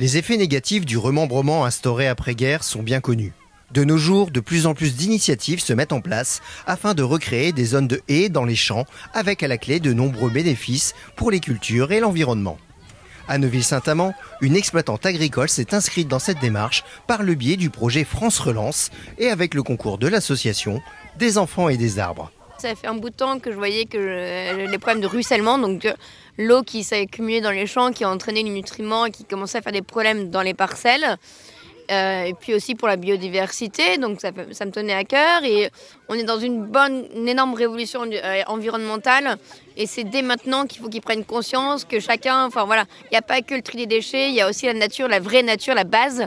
Les effets négatifs du remembrement instauré après-guerre sont bien connus. De nos jours, de plus en plus d'initiatives se mettent en place afin de recréer des zones de haies dans les champs avec à la clé de nombreux bénéfices pour les cultures et l'environnement. À Neuville-Saint-Amand, une exploitante agricole s'est inscrite dans cette démarche par le biais du projet France Relance et avec le concours de l'association des enfants et des arbres. Ça fait un bout de temps que je voyais que les problèmes de ruissellement, donc l'eau qui s'est accumulée dans les champs, qui a entraîné les nutriments et qui commençait à faire des problèmes dans les parcelles. Et puis aussi pour la biodiversité, donc ça me tenait à cœur. Et on est dans une énorme révolution environnementale. Et c'est dès maintenant qu'il faut qu'ils prennent conscience que chacun, enfin voilà, il n'y a pas que le tri des déchets, il y a aussi la nature, la vraie nature, la base.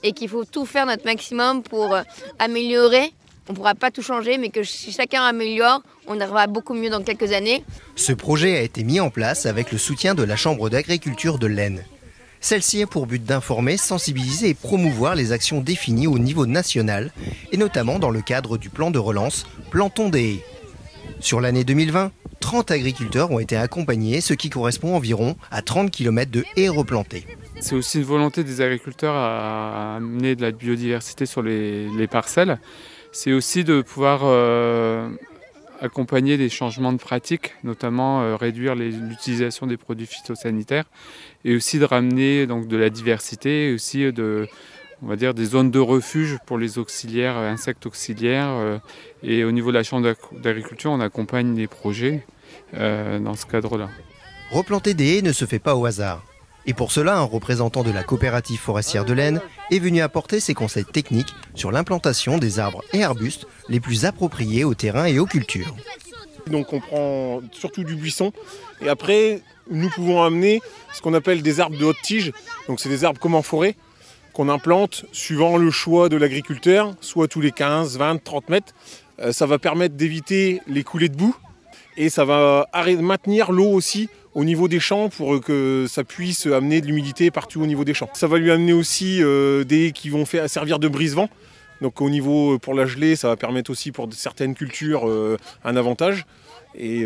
Et qu'il faut tout faire notre maximum pour améliorer. On ne pourra pas tout changer, mais que si chacun améliore, on arrivera beaucoup mieux dans quelques années. Ce projet a été mis en place avec le soutien de la Chambre d'agriculture de l'Aisne. Celle-ci a pour but d'informer, sensibiliser et promouvoir les actions définies au niveau national, et notamment dans le cadre du plan de relance Plantons des haies. Sur l'année 2020, 30 agriculteurs ont été accompagnés, ce qui correspond environ à 30 km de haies replantées. C'est aussi une volonté des agriculteurs à amener de la biodiversité sur les parcelles. C'est aussi de pouvoir accompagner des changements de pratiques, notamment réduire l'utilisation des produits phytosanitaires et aussi de ramener donc, de la diversité et aussi on va dire, des zones de refuge pour les auxiliaires, insectes auxiliaires. Et au niveau de la Chambre d'agriculture, on accompagne les projets dans ce cadre-là. Replanter des haies ne se fait pas au hasard. Et pour cela, un représentant de la coopérative forestière de l'Aisne est venu apporter ses conseils techniques sur l'implantation des arbres et arbustes les plus appropriés au terrain et aux cultures. Donc on prend surtout du buisson et après nous pouvons amener ce qu'on appelle des arbres de haute tige. Donc c'est des arbres comme en forêt qu'on implante suivant le choix de l'agriculteur, soit tous les 15, 20, 30 mètres. Ça va permettre d'éviter les coulées de boue et ça va maintenir l'eau aussi au niveau des champs pour que ça puisse amener de l'humidité partout au niveau des champs. Ça va lui amener aussi des haies qui vont servir de brise-vent. Donc au niveau pour la gelée, ça va permettre aussi pour certaines cultures un avantage. Et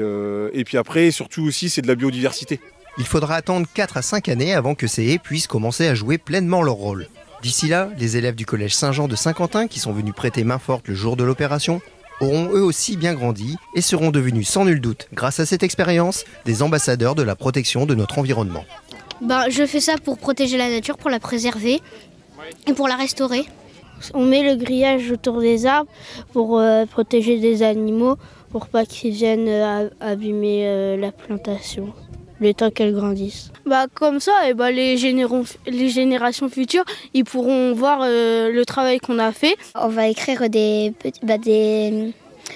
puis après, surtout aussi, c'est de la biodiversité. Il faudra attendre 4 à 5 années avant que ces haies puissent commencer à jouer pleinement leur rôle. D'ici là, les élèves du collège Saint-Jean de Saint-Quentin, qui sont venus prêter main forte le jour de l'opération, auront eux aussi bien grandi et seront devenus sans nul doute, grâce à cette expérience, des ambassadeurs de la protection de notre environnement. Je fais ça pour protéger la nature, pour la préserver et pour la restaurer. On met le grillage autour des arbres pour protéger des animaux, pour pas qu'ils viennent abîmer la plantation, le temps qu'elle grandisse. Comme ça, les générations futures, ils pourront voir le travail qu'on a fait. On va écrire des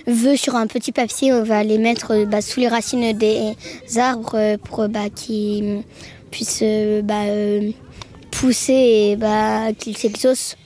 vœux sur un petit papier, on va les mettre sous les racines des arbres pour qu'ils puissent pousser et qu'ils s'exaucent.